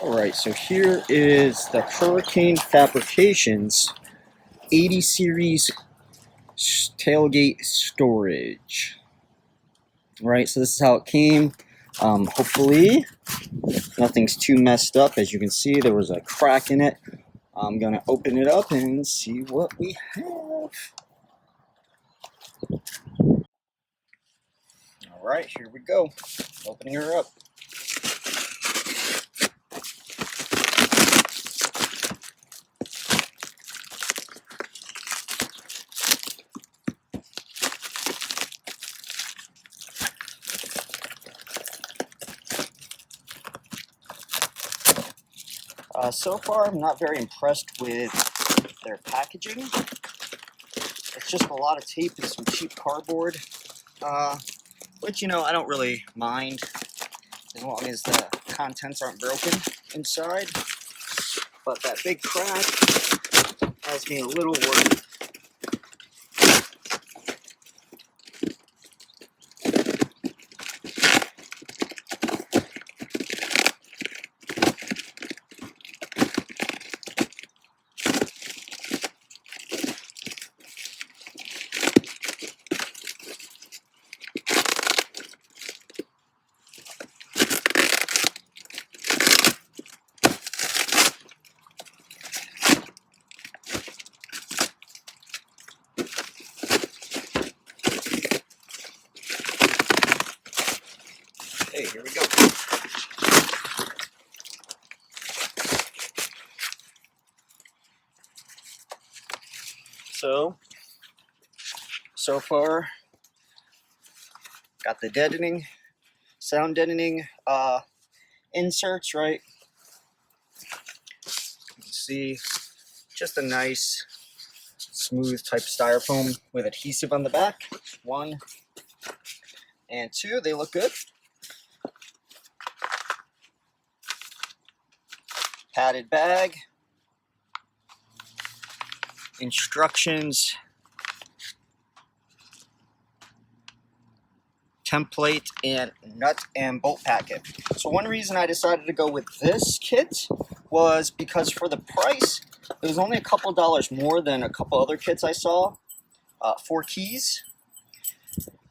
Alright, so here is the Huracan Fabrications 80 series tailgate storage. Right, so this is how it came. Hopefully nothing's too messed up. As you can see, there was a crack in it. I'm gonna open it up and see what we have. Alright, here we go. Opening her up. So far, I'm not very impressed with their packaging. It's just a lot of tape and some cheap cardboard, which, you know, I don't really mind as long as the contents aren't broken inside. But that big crack has me a little worried. Hey, here we go. So far, got the sound deadening inserts, right? You can see just a nice, smooth type styrofoam with adhesive on the back. 1 and 2, they look good. Padded bag. Instructions. Template and nut and bolt packet. So one reason I decided to go with this kit was because for the price, it was only a couple dollars more than a couple other kits I saw. 4 keys.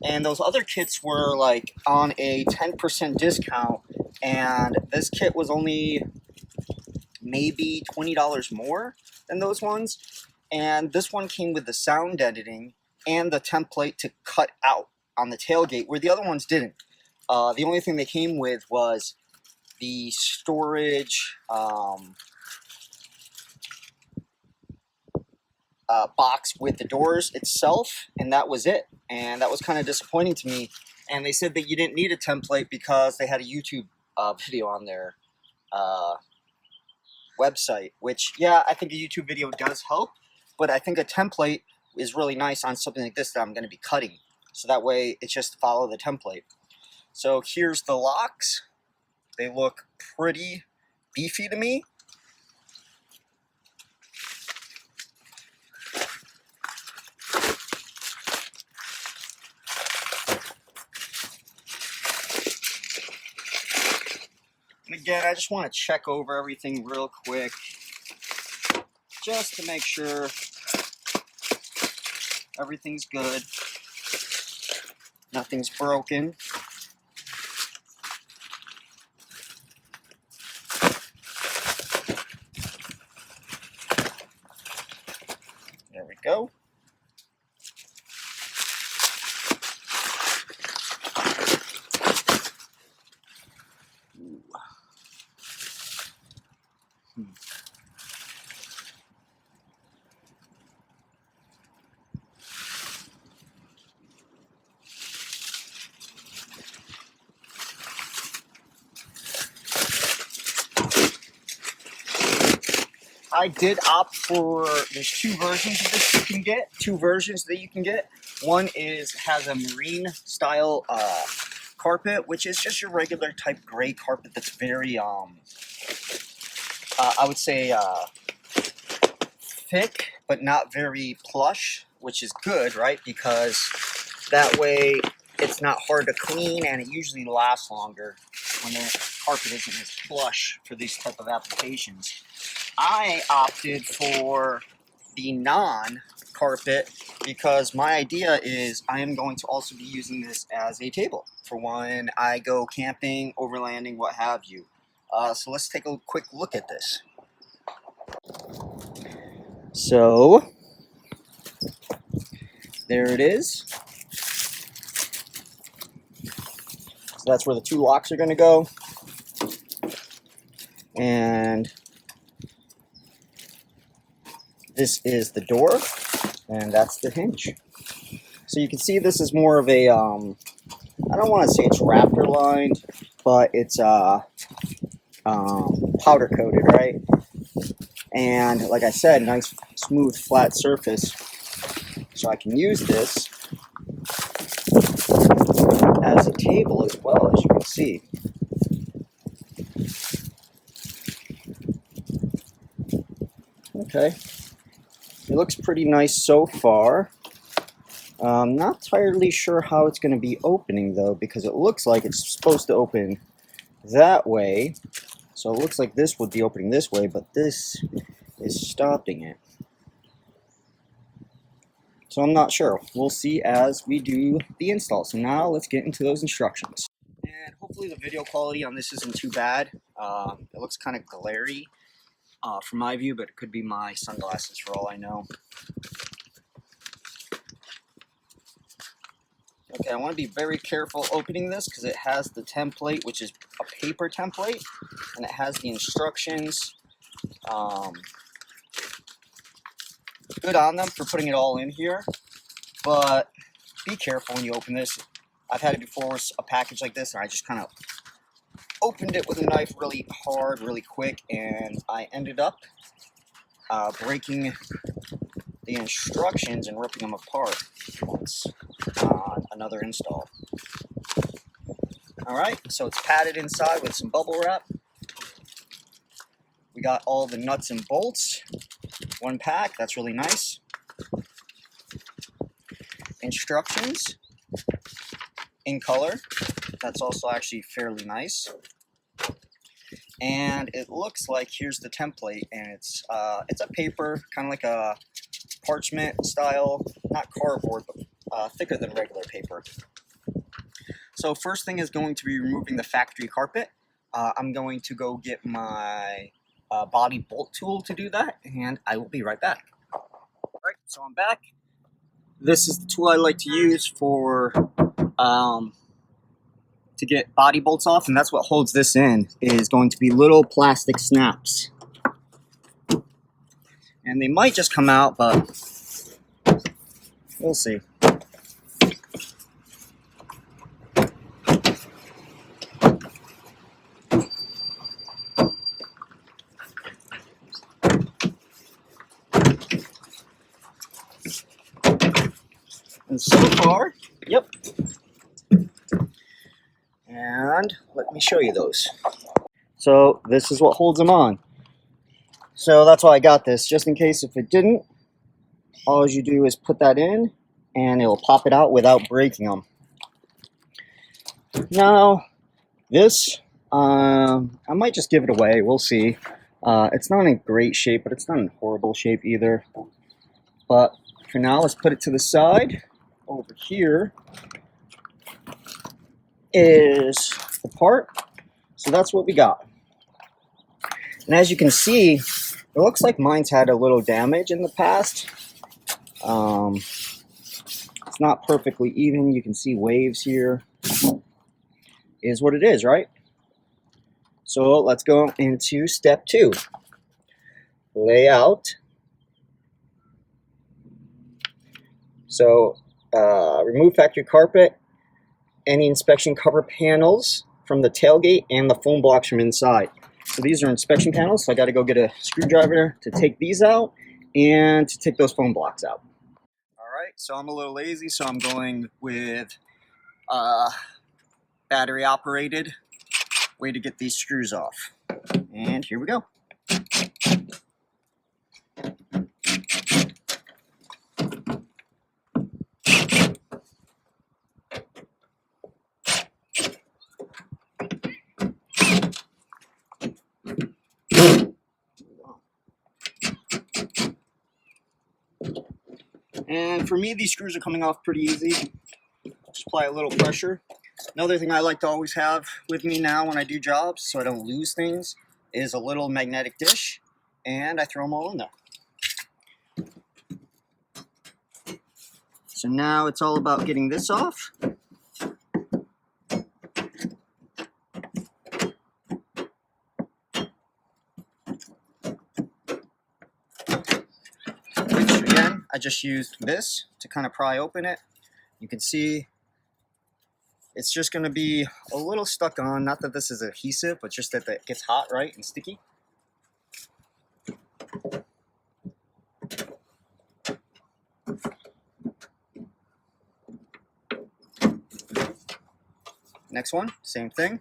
And those other kits were like on a 10% discount, and this kit was only maybe $20 more than those ones. And this one came with the sound editing and the template to cut out on the tailgate, where the other ones didn't. The only thing they came with was the storage box with the doors itself, and that was it. And that was kind of disappointing to me. And they said that you didn't need a template because they had a YouTube video on their website, which, yeah, I think a YouTube video does help, but I think a template is really nice on something like this that I'm going to be cutting. So that way, it's just follow the template. So here's the locks. They look pretty beefy to me. And again, I just want to check over everything real quick, just to make sure everything's good, nothing's broken. There we go. I did opt for, there's 2 versions of this you can get, 2 versions that you can get. One has a marine style carpet, which is just your regular type gray carpet that's very, I would say, thick, but not very plush, which is good, right? Because that way it's not hard to clean, and it usually lasts longer when carpet isn't as plush for these type of applications. I opted for the non-carpet because my idea is I am going to also be using this as a table for when I go camping, overlanding, what have you. So let's take a quick look at this. So there it is. So that's where the two locks are going to go. And this is the door, and that's the hinge. So you can see this is more of a, I don't want to say it's raptor lined, but it's powder coated, right? And like I said, nice smooth flat surface. So I can use this as a table as well, as you can see. Okay, it looks pretty nice so far. I'm not entirely sure how it's going to be opening though, because it looks like it's supposed to open that way. So it looks like this would be opening this way, but this is stopping it. So I'm not sure. We'll see as we do the install. So now let's get into those instructions. And hopefully the video quality on this isn't too bad. It looks kind of glary from my view, but it could be my sunglasses for all I know. Okay, I want to be very careful opening this because it has the template, which is a paper template, and it has the instructions. Good on them for putting it all in here, but be careful when you open this. I've had it before with a package like this, and I just kind of opened it with a knife really hard, really quick, and I ended up breaking the instructions and ripping them apart once on another install. Alright, so it's padded inside with some bubble wrap. We got all the nuts and bolts, one pack, that's really nice. Instructions in color, that's also actually fairly nice. And it looks like here's the template, and it's a paper, kind of like a parchment style, not cardboard, but thicker than regular paper. So first thing is going to be removing the factory carpet. I'm going to go get my body bolt tool to do that, and I will be right back. Alright, so I'm back. This is the tool I like to use for to get body bolts off, and that's what holds this in, is going to be little plastic snaps. And they might just come out, but we'll see. And so far, yep. And let me show you those. So this is what holds them on. So that's why I got this, just in case if it didn't, all you do is put that in and it'll pop it out without breaking them. Now, this, I might just give it away, we'll see. It's not in great shape, but it's not in horrible shape either. But for now, let's put it to the side. Over here is the part. So that's what we got. And as you can see, it looks like mine's had a little damage in the past. It's not perfectly even. You can see waves here. Is what it is, right? So let's go into step 2. Layout. So remove factory carpet, any inspection cover panels from the tailgate, and the foam blocks from inside. So these are inspection panels, so I got to go get a screwdriver to take these out and to take those foam blocks out. Alright, so I'm a little lazy, so I'm going with battery operated way to get these screws off. And here we go. And for me, these screws are coming off pretty easy. Just apply a little pressure. Another thing I like to always have with me now when I do jobs, so I don't lose things, is a little magnetic dish, and I throw them all in there. So now it's all about getting this off. Which again, I just used this to kind of pry open it. You can see it's just going to be a little stuck on, not that this is adhesive, but just that it gets hot, right, and sticky. Next one, same thing.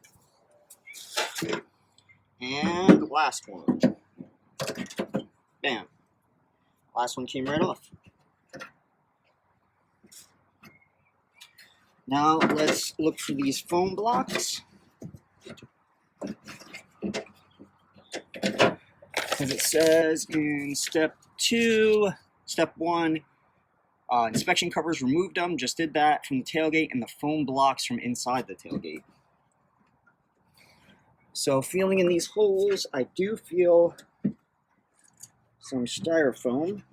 And the last one. Bam. Last one came right off. Now let's look for these foam blocks. Because it says in step 1, inspection covers, removed them, just did that from the tailgate, and the foam blocks from inside the tailgate. So feeling in these holes, I do feel some styrofoam,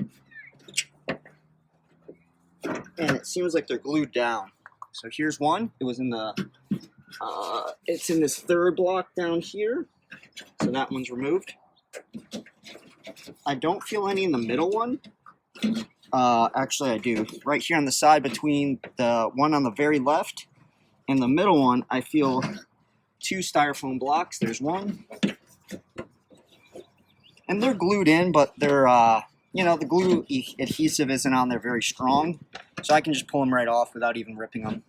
and it seems like they're glued down. So here's one. It was in the, it's in this third block down here. So that one's removed. I don't feel any in the middle one. Actually, I do. Right here on the side between the one on the very left and the middle one, I feel 2 styrofoam blocks. There's one. And they're glued in, but they're, you know, the glue adhesive isn't on there very strong. So I can just pull them right off without even ripping them.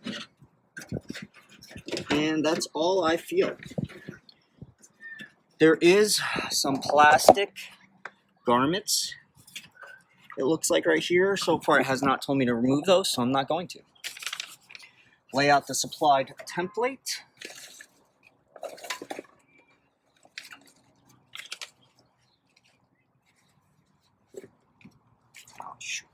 And that's all I feel. There is some plastic garments, it looks like right here. So far it has not told me to remove those, so I'm not going to. Lay out the supplied template. Oh, shoot.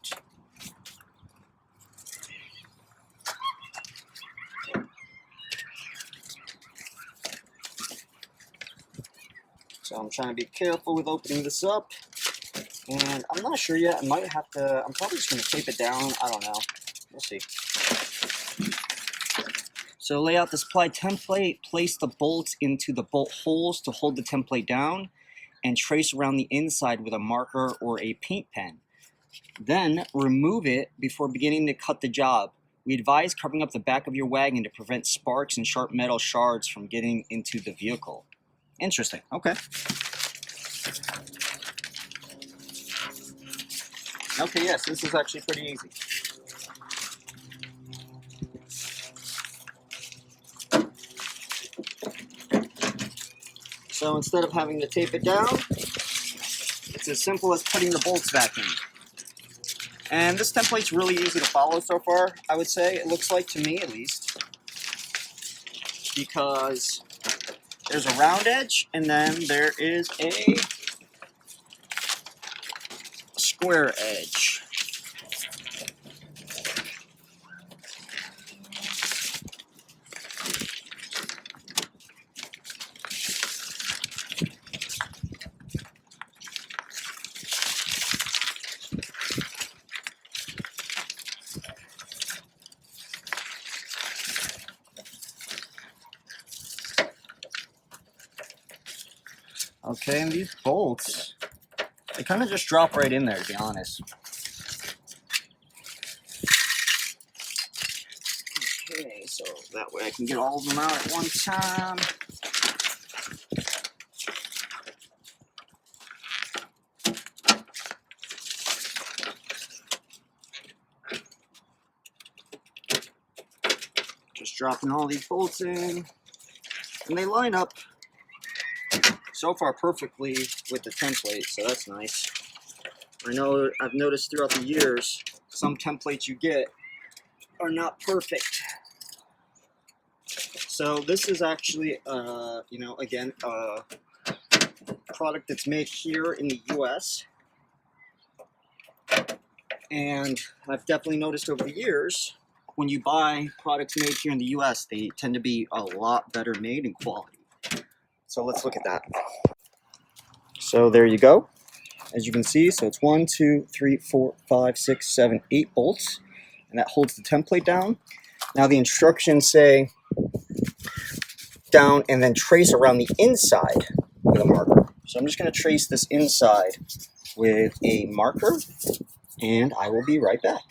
So I'm trying to be careful with opening this up. And I'm not sure yet. I might have to, I'm probably just going to tape it down. I don't know. We'll see. So lay out the supply template, place the bolts into the bolt holes to hold the template down, and trace around the inside with a marker or a paint pen. Then remove it before beginning to cut the job. We advise covering up the back of your wagon to prevent sparks and sharp metal shards from getting into the vehicle. Interesting. Okay. Okay, yes, this is actually pretty easy. So instead of having to tape it down, it's as simple as putting the bolts back in. And this template's really easy to follow so far, I would say. It looks like, to me at least, because there's a round edge and then there is a square edge. Okay, and these bolts, they kind of just drop right in there, to be honest. Okay, so that way I can get all of them out at one time. Just dropping all these bolts in, and they line up so far perfectly with the template, so that's nice. I know I've noticed throughout the years, some templates you get are not perfect. So this is actually, you know, again, a product that's made here in the US. And I've definitely noticed over the years, when you buy products made here in the US, they tend to be a lot better made in quality. So let's look at that. So there you go. As you can see, so it's 1, 2, 3, 4, 5, 6, 7, 8 bolts, and that holds the template down. Now the instructions say down and then trace around the inside with a marker. So I'm just going to trace this inside with a marker, and I will be right back.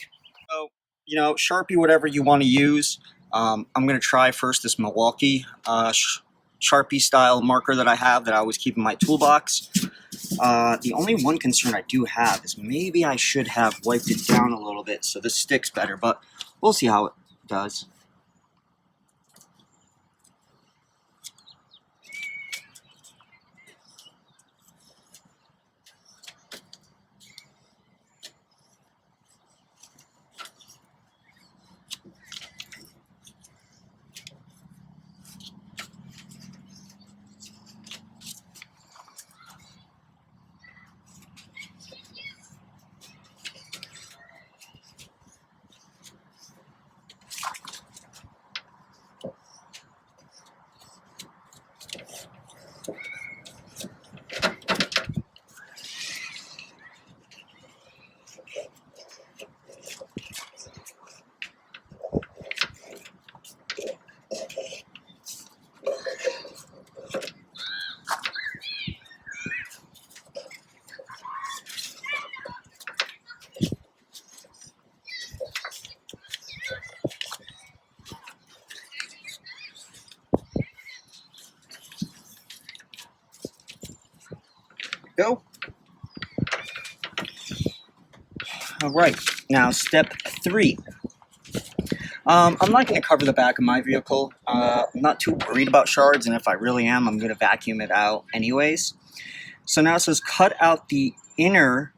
So, you know, Sharpie, whatever you want to use. I'm going to try first this Milwaukee Sharpie style marker that I have that I always keep in my toolbox. The only one concern I do have is maybe I should have wiped it down a little bit so this sticks better, but we'll see how it does. Go. All right, now step 3. I'm not going to cover the back of my vehicle. I'm not too worried about shards, and if I really am, I'm going to vacuum it out anyways. So now it says cut out the inner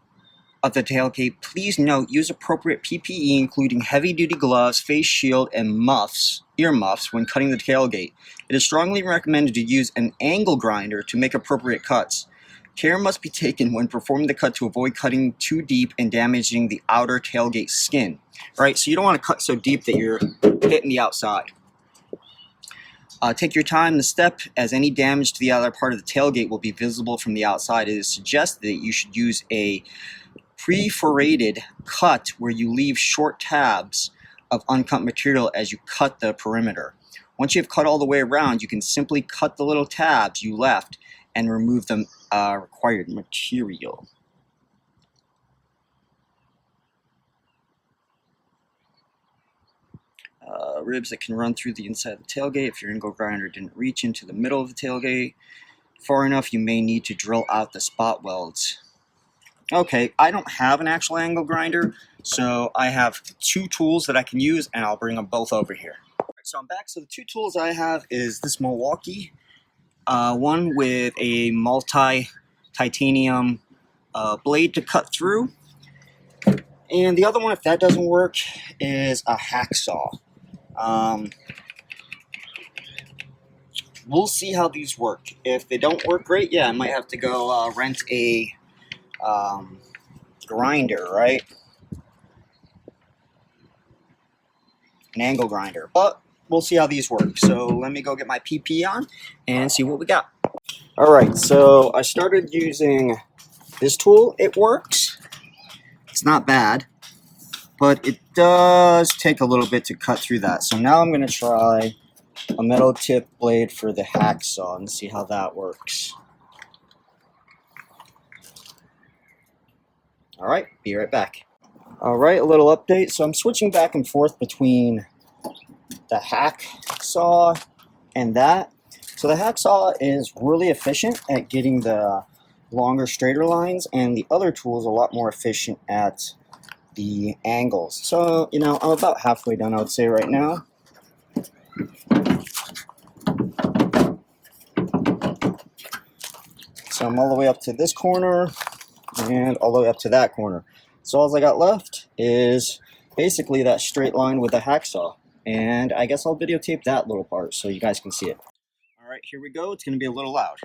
of the tailgate. Please note, use appropriate PPE, including heavy-duty gloves, face shield, and muffs, ear muffs, when cutting the tailgate. It is strongly recommended to use an angle grinder to make appropriate cuts. Care must be taken when performing the cut to avoid cutting too deep and damaging the outer tailgate skin. Right, so you don't want to cut so deep that you're hitting the outside. Take your time in the step, as any damage to the outer part of the tailgate will be visible from the outside. It is suggested that you should use a perforated cut where you leave short tabs of uncut material as you cut the perimeter. Once you have cut all the way around, you can simply cut the little tabs you left and remove the required material. Ribs that can run through the inside of the tailgate. If your angle grinder didn't reach into the middle of the tailgate far enough, you may need to drill out the spot welds. Okay, I don't have an actual angle grinder, so I have 2 tools that I can use, and I'll bring them both over here. Alright, so I'm back. So the 2 tools I have is this Milwaukee, one with a multi-titanium blade to cut through, and the other one, if that doesn't work, is a hacksaw. We'll see how these work. If they don't work great, yeah, I might have to go rent a grinder, right? An angle grinder. But we'll see how these work. So let me go get my PP on and see what we got. Alright, so I started using this tool. It works. It's not bad, but it does take a little bit to cut through that. So now I'm going to try a metal tip blade for the hacksaw and see how that works. Alright, be right back. Alright, a little update. So I'm switching back and forth between the hacksaw and that. So the hacksaw is really efficient at getting the longer, straighter lines, and the other tool is a lot more efficient at the angles. So, you know, I'm about halfway done, I would say, right now. So I'm all the way up to this corner and all the way up to that corner. So all I got left is basically that straight line with the hacksaw. And I guess I'll videotape that little part so you guys can see it. All right, here we go. It's going to be a little loud.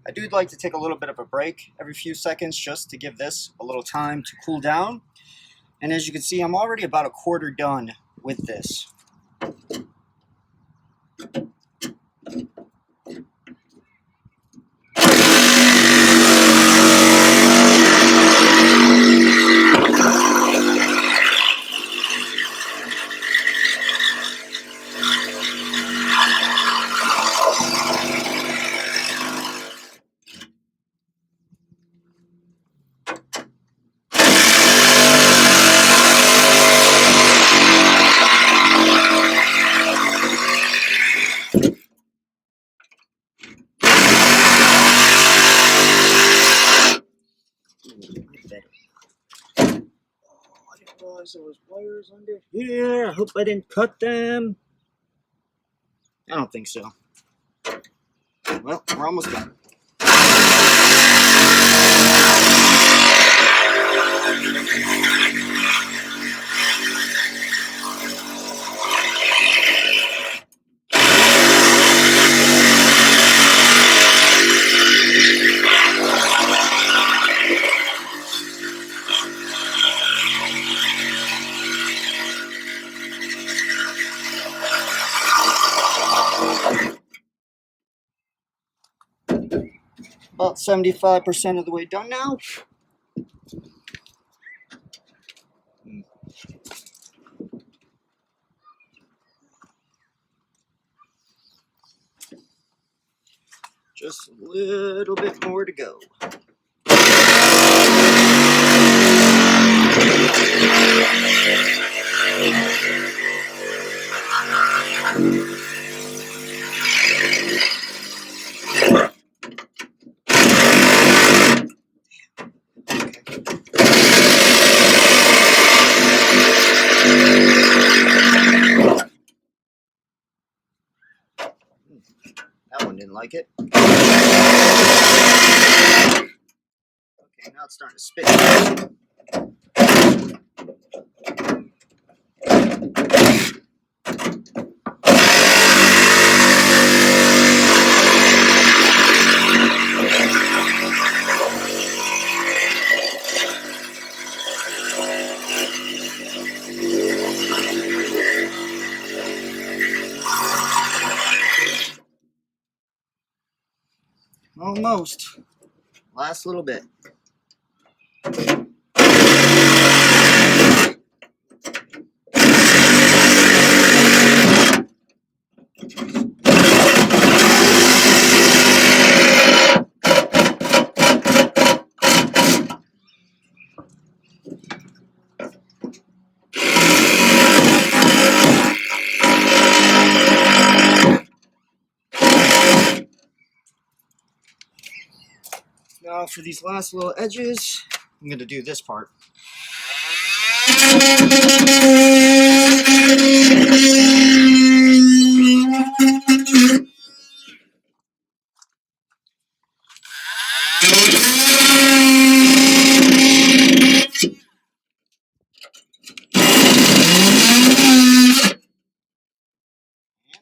I do like to take a little bit of a break every few seconds just to give this a little time to cool down. And as you can see, I'm already about a quarter done with this. There was wires under here. I hope I didn't cut them. I don't think so. Well, we're almost done. About 75% of the way done now. Just a little bit more to go. That one didn't like it. Okay, now it's starting to spit. Almost. Last little bit. Now for these last little edges, I'm going to do this part. And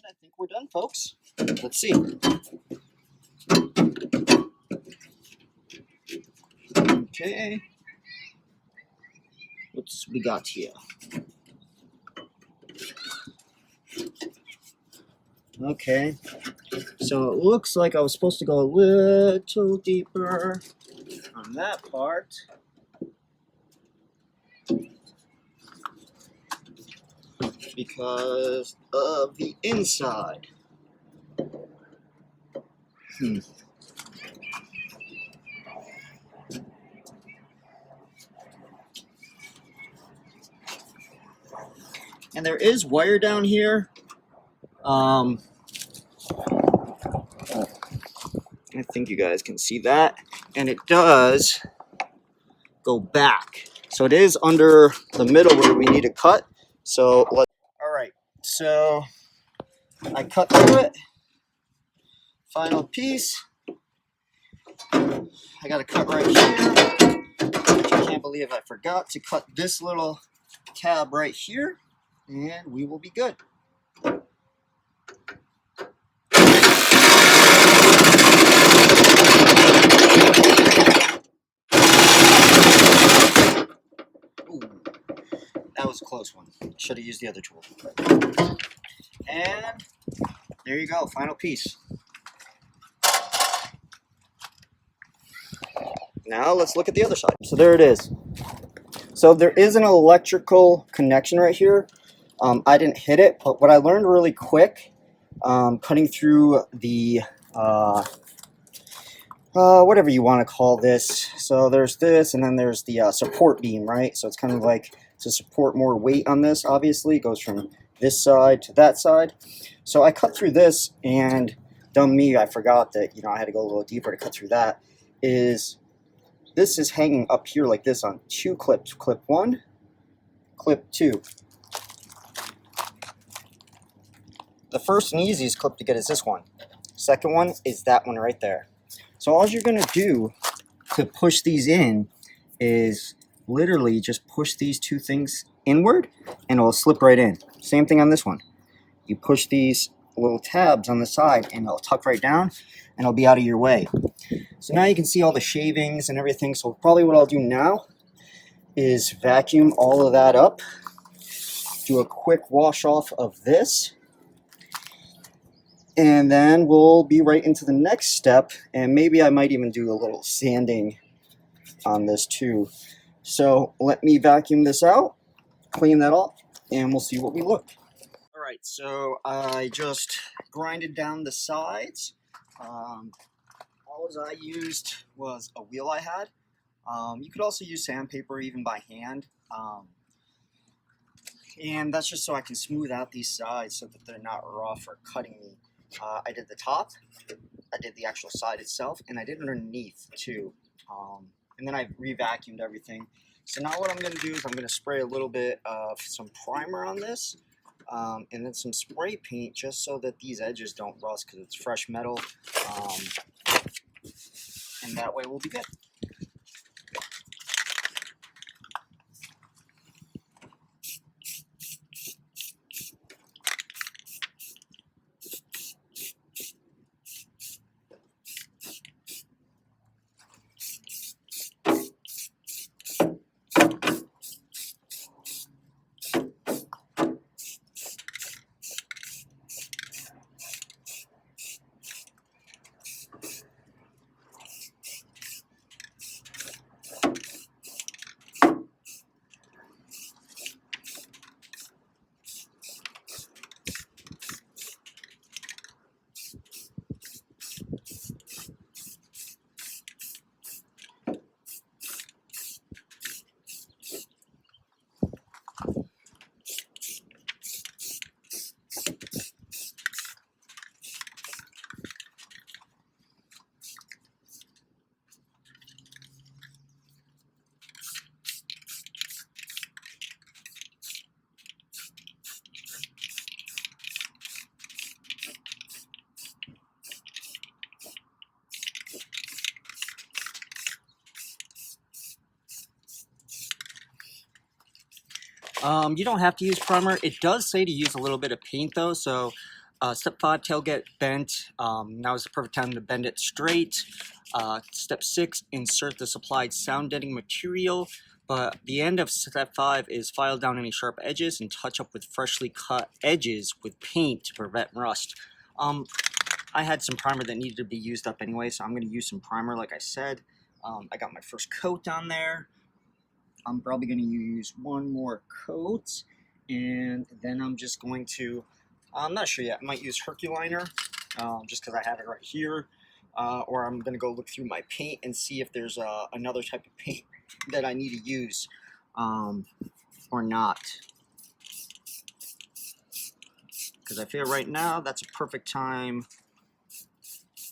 I think we're done, folks. Let's see. Okay. What's we got here? Okay. So it looks like I was supposed to go a little deeper on that part. Because of the inside. And there is wire down here. I think you guys can see that. And it does go back. So it is under the middle where we need to cut. So let's. Alright, so I cut through it. Final piece. I got to cut right here. I can't believe I forgot to cut this little tab right here. And we will be good. Should have used the other tool. And there you go, final piece. Now let's look at the other side. So there it is. So there is an electrical connection right here. I didn't hit it, but what I learned really quick, cutting through the, whatever you want to call this. So there's this, and then there's the support beam, right? So it's kind of like to support more weight on this, obviously. It goes from this side to that side. So I cut through this, and dumb me, I forgot that, you know, I had to go a little deeper to cut through that. This is hanging up here like this on 2 clips. Clip 1, clip 2. The first and easiest clip to get is this one. Second one is that one right there. So all you're going to do to push these in is literally just push these 2 things inward and it'll slip right in. Same thing on this one. You push these little tabs on the side and it'll tuck right down and it'll be out of your way. So now you can see all the shavings and everything. So probably what I'll do now is vacuum all of that up, do a quick wash off of this, and then we'll be right into the next step, and maybe I might even do a little sanding on this too. So let me vacuum this out, clean that off, and we'll see what we look. All right, so I just grinded down the sides. All I used was a wheel I had. You could also use sandpaper even by hand. And that's just so I can smooth out these sides so that they're not rough or cutting me. I did the top, I did the actual side itself, and I did underneath too. And then I re-vacuumed everything. So now what I'm going to do is I'm going to spray a little bit of some primer on this, and then some spray paint just so that these edges don't rust because it's fresh metal. And that way we'll be good. You don't have to use primer. It does say to use a little bit of paint though. So step 5, tailgate bent. Now is the perfect time to bend it straight. Step 6, insert the supplied sound deadening material. But the end of step 5 is file down any sharp edges and touch up with freshly cut edges with paint to prevent rust. I had some primer that needed to be used up anyway, so I'm going to use some primer like I said. I got my first coat on there. I'm probably going to use one more coat, and then I'm just going to, I'm not sure yet, I might use Herculiner, just because I have it right here, or I'm going to go look through my paint and see if there's another type of paint that I need to use, or not. Because I feel right now that's a perfect time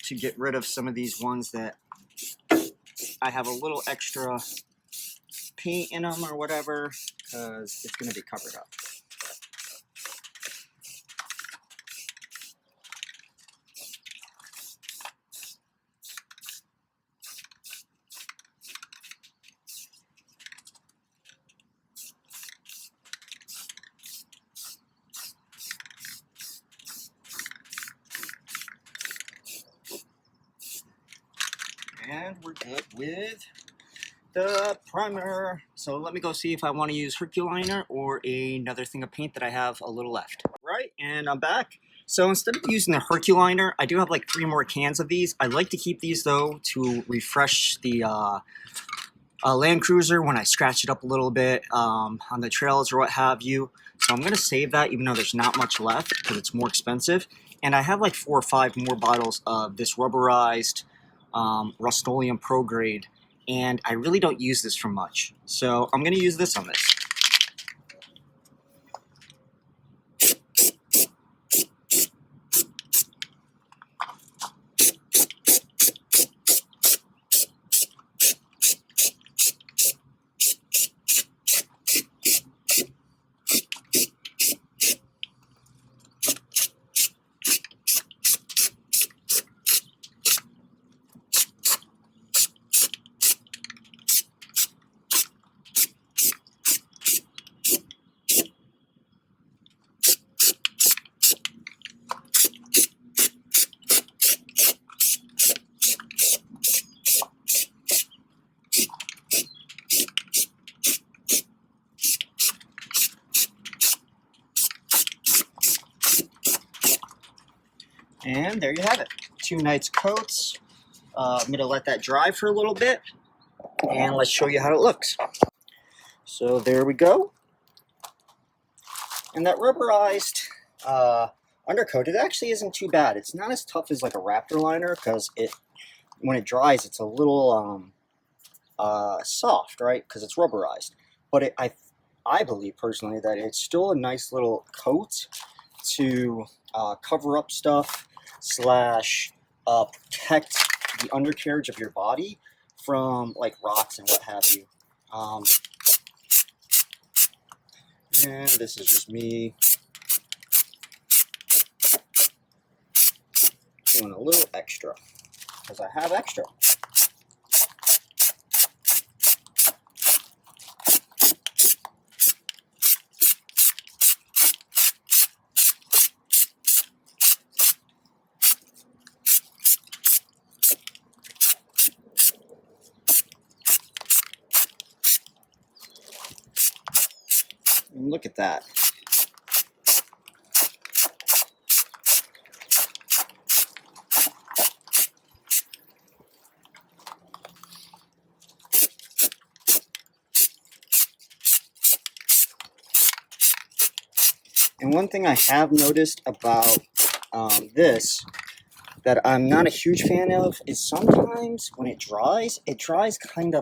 to get rid of some of these ones that I have a little extra paint in them or whatever, because it's going to be covered up. And we're good with the primer. So let me go see if I want to use Herculiner or another thing of paint that I have a little left. Right, and I'm back. So instead of using the Herculiner, I do have like 3 more cans of these. I like to keep these though to refresh the Land Cruiser when I scratch it up a little bit on the trails or what have you. So I'm going to save that even though there's not much left because it's more expensive. And I have like 4 or 5 more bottles of this rubberized Rust-Oleum Pro Grade. And I really don't use this for much. So I'm going to use this on this. And there you have it. 2 nice coats. I'm going to let that dry for a little bit. And let's show you how it looks. So there we go. And that rubberized undercoat, it actually isn't too bad. It's not as tough as like a Raptor liner because when it dries, it's a little soft, right? Because it's rubberized. But I believe personally that it's still a nice little coat to cover up stuff / protect the undercarriage of your body from like rocks and what have you. And this is just me doing a little extra because I have extra. And look at that. And one thing I have noticed about this that I'm not a huge fan of is sometimes when it dries kind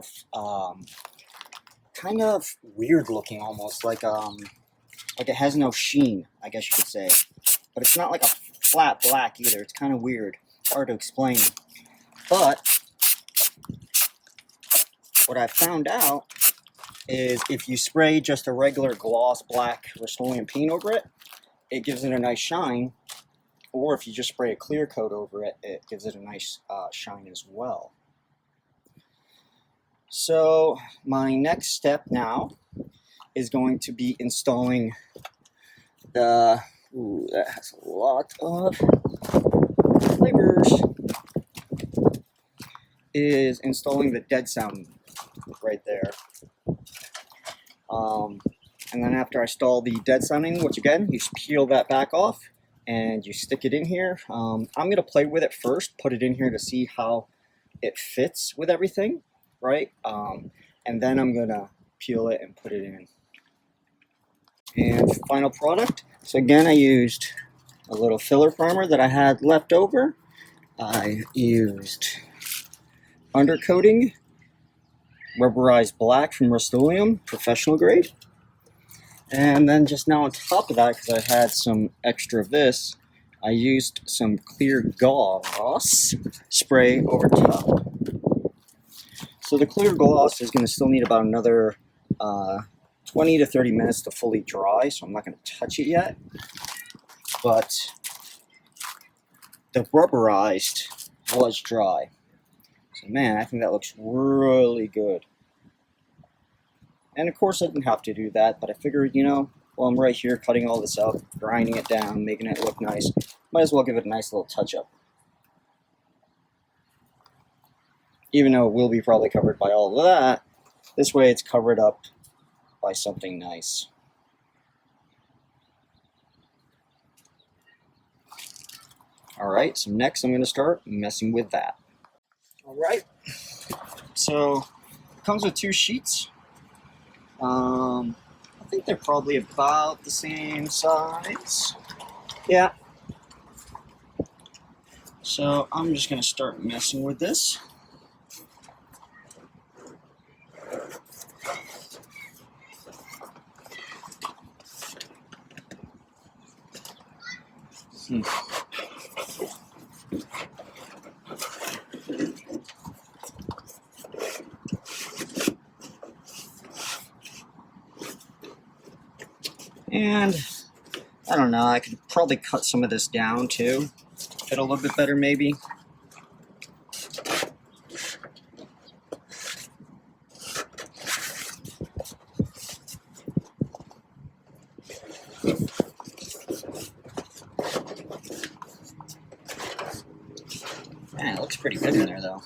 of weird looking, almost like it has no sheen, I guess you could say. But it's not like a flat black either. It's kind of weird. Hard to explain. But what I found out is if you spray just a regular gloss black Rust-Oleum paint over it, it gives it a nice shine. Or if you just spray a clear coat over it, it gives it a nice shine as well. So my next step now is going to be installing the, ooh, that has a lot of flavors, is installing the dead sound right there. And then after I install the dead sounding, which again, you just peel that back off and you stick it in here. I'm going to play with it first, put it in here to see how it fits with everything, right? And then I'm going to peel it and put it in. And final product. So again, I used a little filler primer that I had left over. I used undercoating, rubberized black from Rust-Oleum, professional grade. And then just now on top of that, because I had some extra of this, I used some clear gloss spray over top. So the clear gloss is going to still need about another 20 to 30 minutes to fully dry, so I'm not going to touch it yet. But the rubberized was dry. So man, I think that looks really good. And of course I didn't have to do that, but I figured, you know, while I'm right here cutting all this up, grinding it down, making it look nice, might as well give it a nice little touch up. Even though it will be probably covered by all of that, This way it's covered up by something nice. Alright, so next I'm going to start messing with that. Alright, so it comes with 2 sheets. I think they're probably about the same size. Yeah. So I'm just going to start messing with this. And I don't know, I could probably cut some of this down too. Fit a little bit better maybe. Man, it looks pretty good in there though.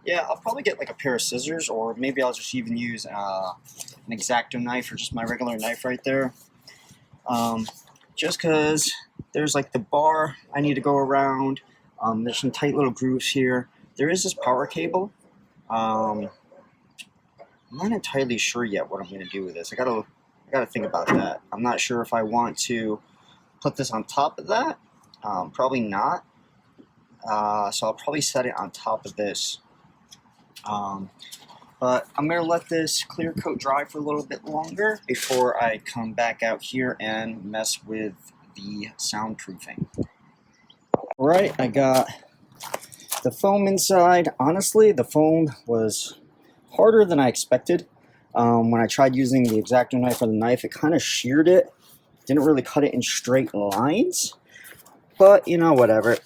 Yeah, I'll probably get like a pair of scissors, or maybe I'll just even use an X-Acto knife or just my regular knife right there. Just because there's like the bar I need to go around. There's some tight little grooves here. There is this power cable. I'm not entirely sure yet what I'm going to do with this. I gotta think about that. I'm not sure if I want to put this on top of that. Probably not. So I'll probably set it on top of this. But I'm going to let this clear coat dry for a little bit longer before I come back out here and mess with the soundproofing. Alright, I got the foam inside. Honestly, the foam was harder than I expected. When I tried using the X-Acto knife or the knife, it kind of sheared it. Didn't really cut it in straight lines. But, you know, whatever.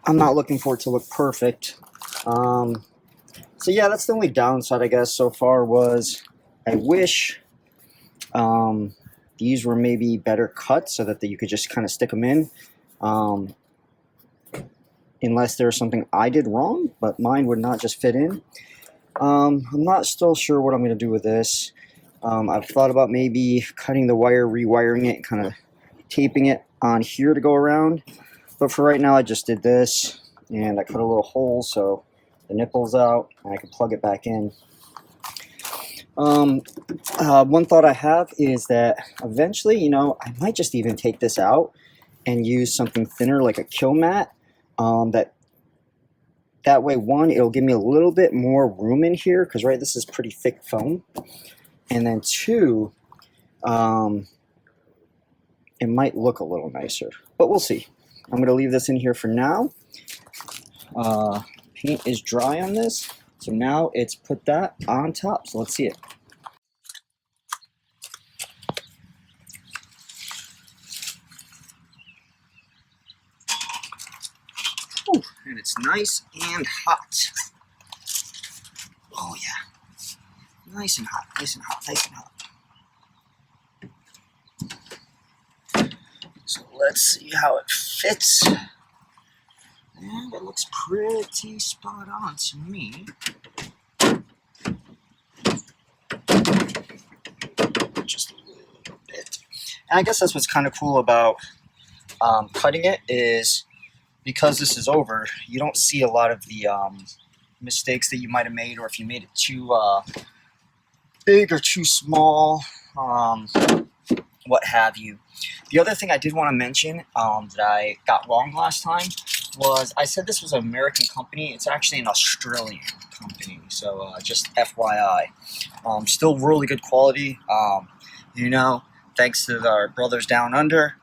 I'm not looking for it to look perfect. So yeah, that's the only downside, I guess, so far was I wish these were maybe better cut so that you could just kind of stick them in. Unless there's something I did wrong, but mine would not just fit in. I'm not still sure what I'm going to do with this. I've thought about maybe cutting the wire, rewiring it, and kind of taping it on here to go around. But for right now, I just did this, and I cut a little hole so the nipple's out, and I can plug it back in. One thought I have is that eventually, you know, I might just even take this out and use something thinner like a kill mat. That way, one, it'll give me a little bit more room in here, because right, this is pretty thick foam. And then two, it might look a little nicer, but we'll see. I'm going to leave this in here for now. Paint is dry on this, so now it's put that on top. So let's see it. Ooh, and it's nice and hot. Oh yeah, nice and hot, nice and hot, nice and hot. So let's see how it fits. And it looks pretty spot on to me. Just a little bit. And I guess that's what's kind of cool about cutting it, is because this is over, you don't see a lot of the mistakes that you might have made, or if you made it too big or too small, what have you. The other thing I did want to mention that I got wrong last time was I said this was an American company. It's actually an Australian company, so just FYI. Still really good quality, you know, thanks to our brothers down under,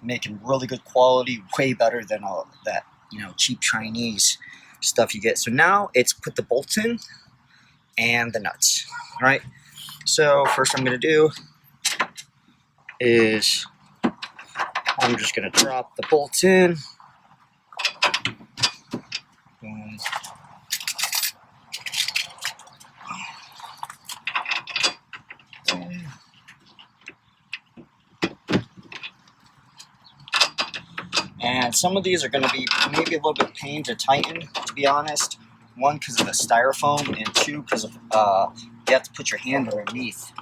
making really good quality, way better than all that, you know, cheap Chinese stuff you get. So now it's put the bolts in and the nuts. All right, so first I'm going to do is I'm just going to drop the bolts in. Boom. And some of these are going to be maybe a little bit pain to tighten, to be honest. One, because of the styrofoam, and two, because of you have to put your hand underneath.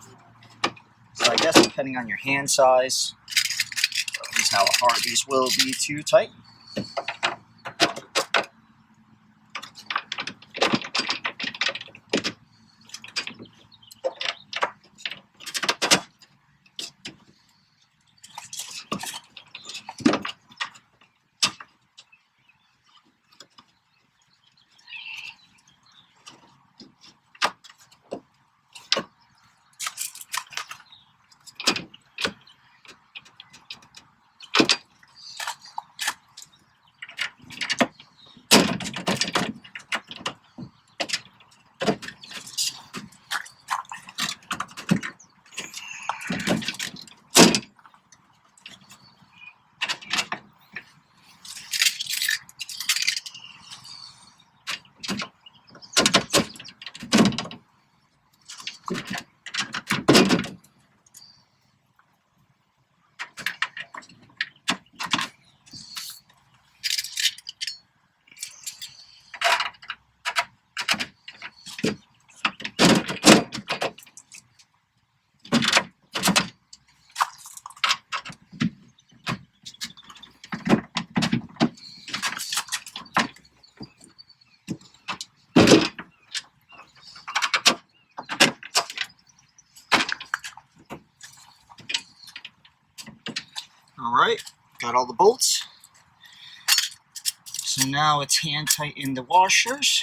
So I guess depending on your hand size is how hard these will be to tighten. Alright, got all the bolts. So now it's hand tighten the washers.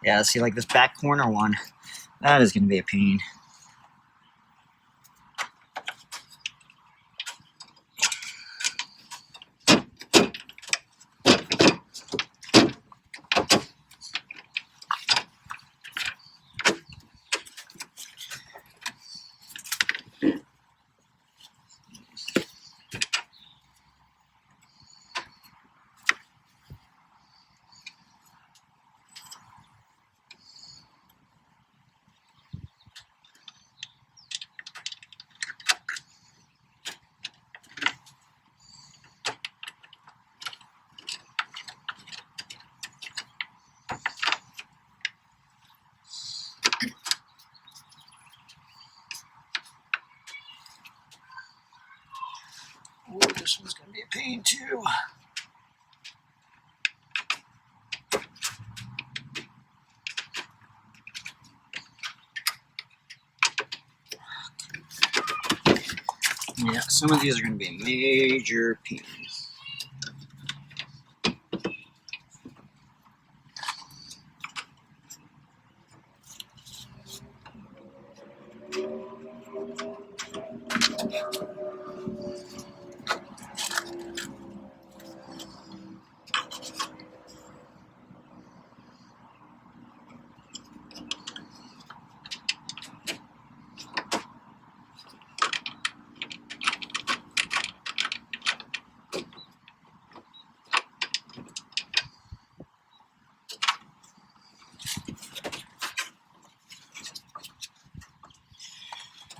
Yeah, see, like this back corner one, that is going to be a pain. Ooh, this one's going to be a pain too. Yeah, some of these are going to be a major pain.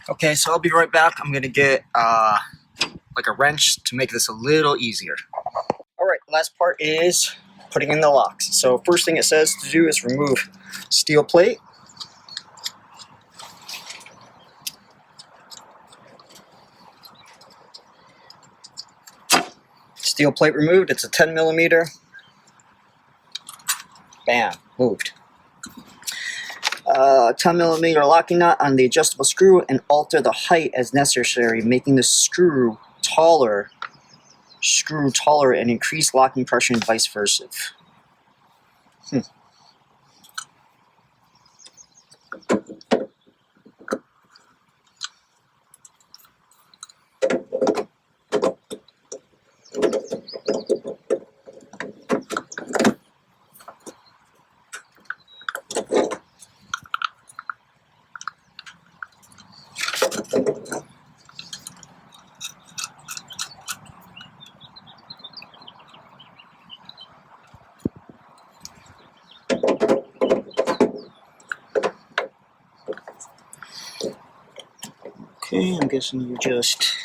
Okay, so I'll be right back. I'm going to get like a wrench to make this a little easier. Alright, last part is putting in the locks. So first thing it says to do is remove steel plate. Steel plate removed, it's a 10 millimeter. Bam, moved. 10 millimeter locking nut on the adjustable screw and alter the height as necessary, making the screw taller and increase locking pressure and vice versa. Okay, I'm guessing you just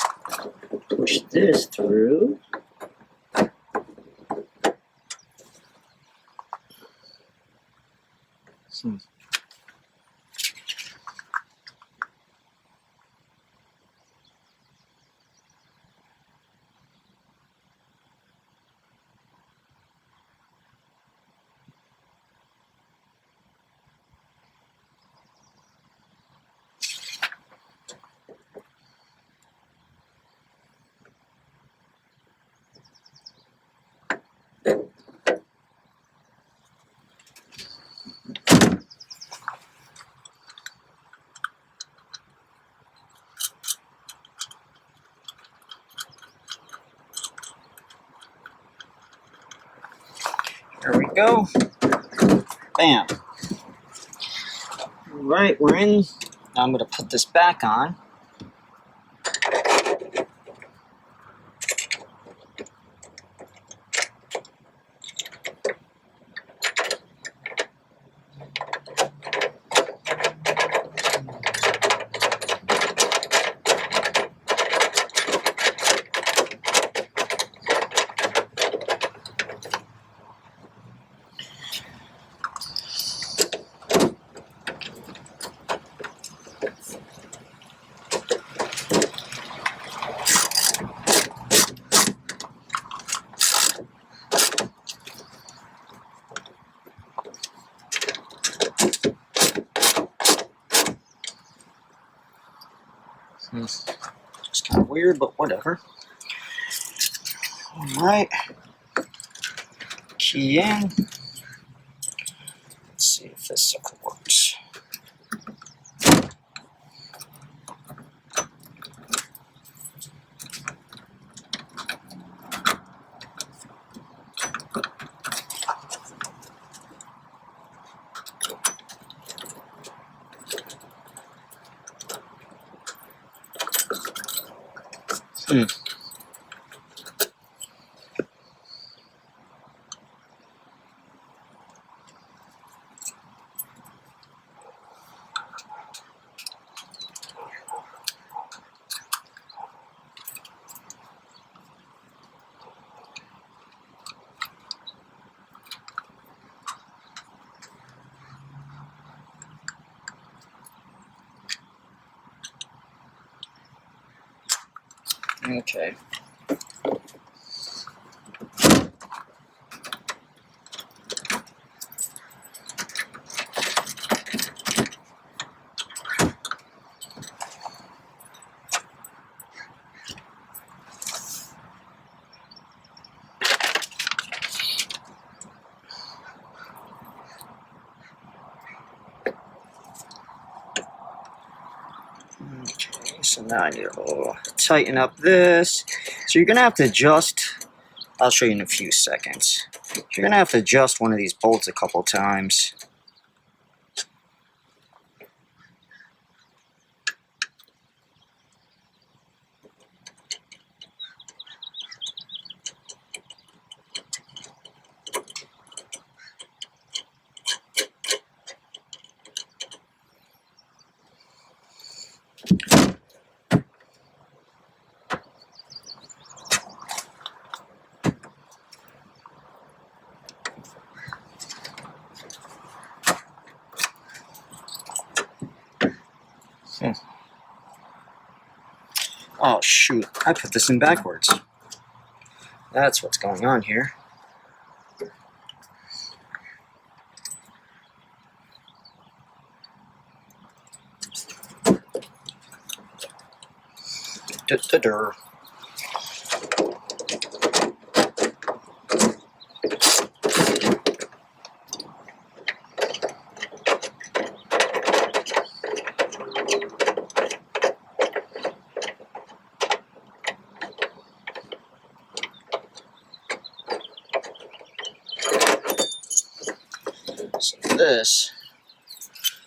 push this through. There we go. Bam. Alright, we're in. Now I'm going to put this back on. Just kind of weird, but whatever. Alright. Key in. Let's see if this sucker works. Okay. So now I need to tighten up this. So you're going to have to adjust. I'll show you in a few seconds. You're going to have to adjust one of these bolts a couple times. Oh shoot, I put this in backwards. That's what's going on here. Da-da-da. So this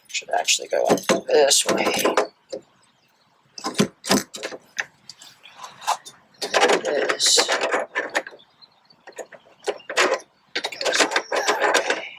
should actually go up this way. This goes on that way.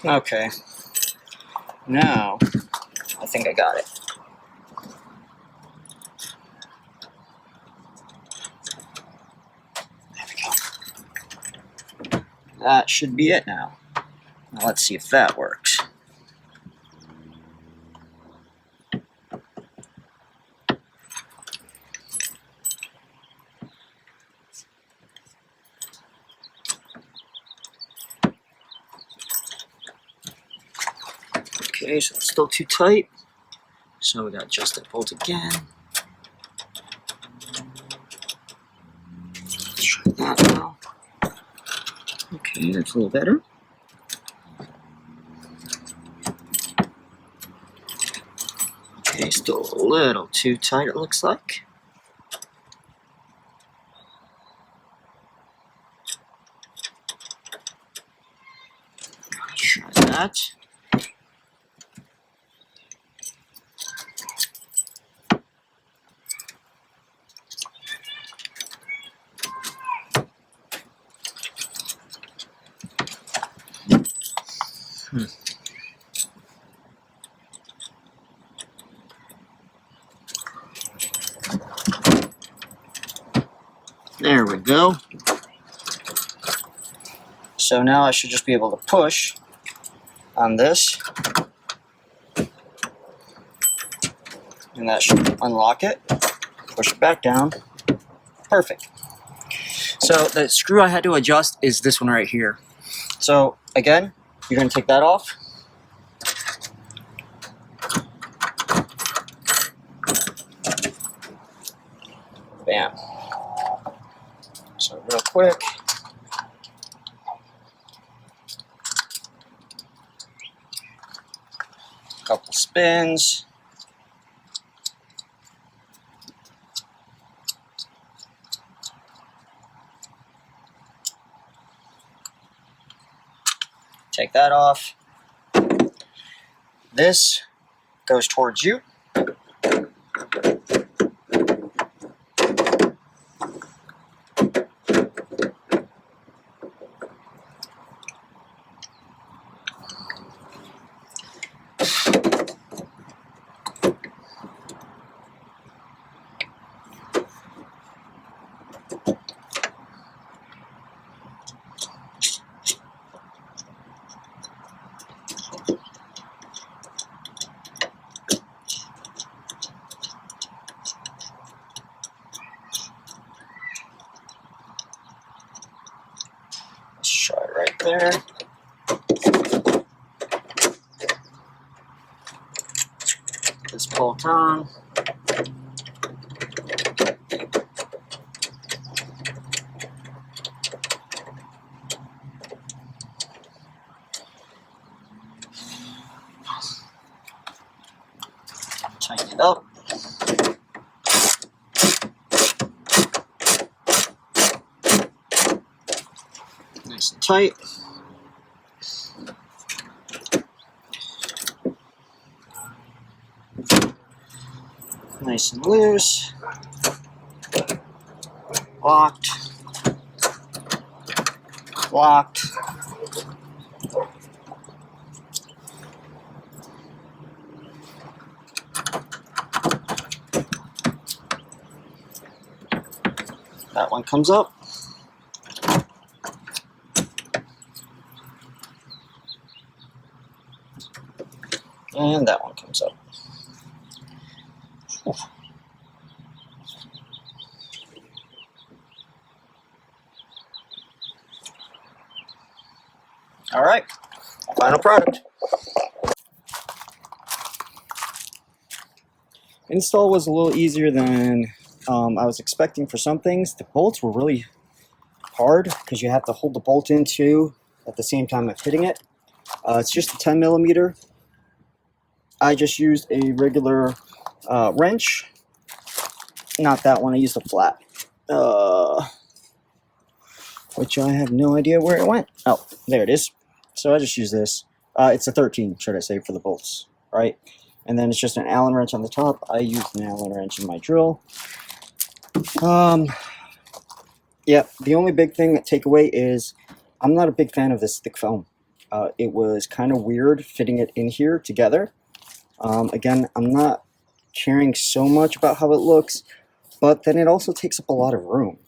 Okay. Now, I think I got it. There we go. That should be it now. Now let's see if that works. Okay, so it's still too tight. So we got to adjust that bolt again. Let's try that now. Okay, that's a little better. Okay, still a little too tight, it looks like. Try that. There we go. So now I should just be able to push on this, and that should unlock it. Push it back down. Perfect. So the screw I had to adjust is this one right here. So again, you're going to take that off. Bam. So real quick. Couple spins. Take that off. This goes towards you. Let's try it right there. This bolt on. Tighten it up. Nice and tight. Nice and loose. Locked. Locked. That one comes up. And that one comes up. Oof. All right, final product. Install was a little easier than I was expecting for some things. The bolts were really hard because you have to hold the bolt in too at the same time of hitting it. It's just a 10 millimeter. I just used a regular wrench. Not that one, I used a flat. Which I have no idea where it went. Oh, there it is. So I just use this. It's a 13, should I say, for the bolts, right? And then it's just an Allen wrench on the top. I use an Allen wrench in my drill. Yeah, the only big thing that takeaway is I'm not a big fan of this thick foam. it was kind of weird fitting it in here together. Again, I'm not caring so much about how it looks, but then it also takes up a lot of room.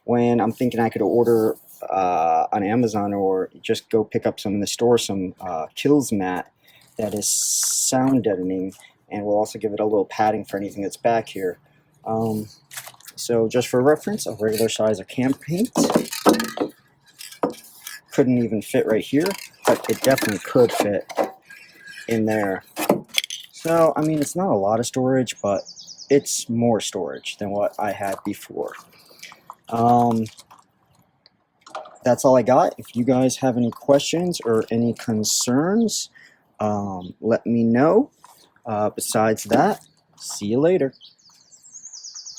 When I'm thinking I could order on Amazon or just go pick up some in the store, some Kills mat that is sound deadening, and we'll also give it a little padding for anything that's back here. So just for reference, a regular size of can paint couldn't even fit right here, but it definitely could fit in there. So, I mean, it's not a lot of storage, but it's more storage than what I had before. That's all I got. If you guys have any questions or any concerns, let me know. Besides that, see you later.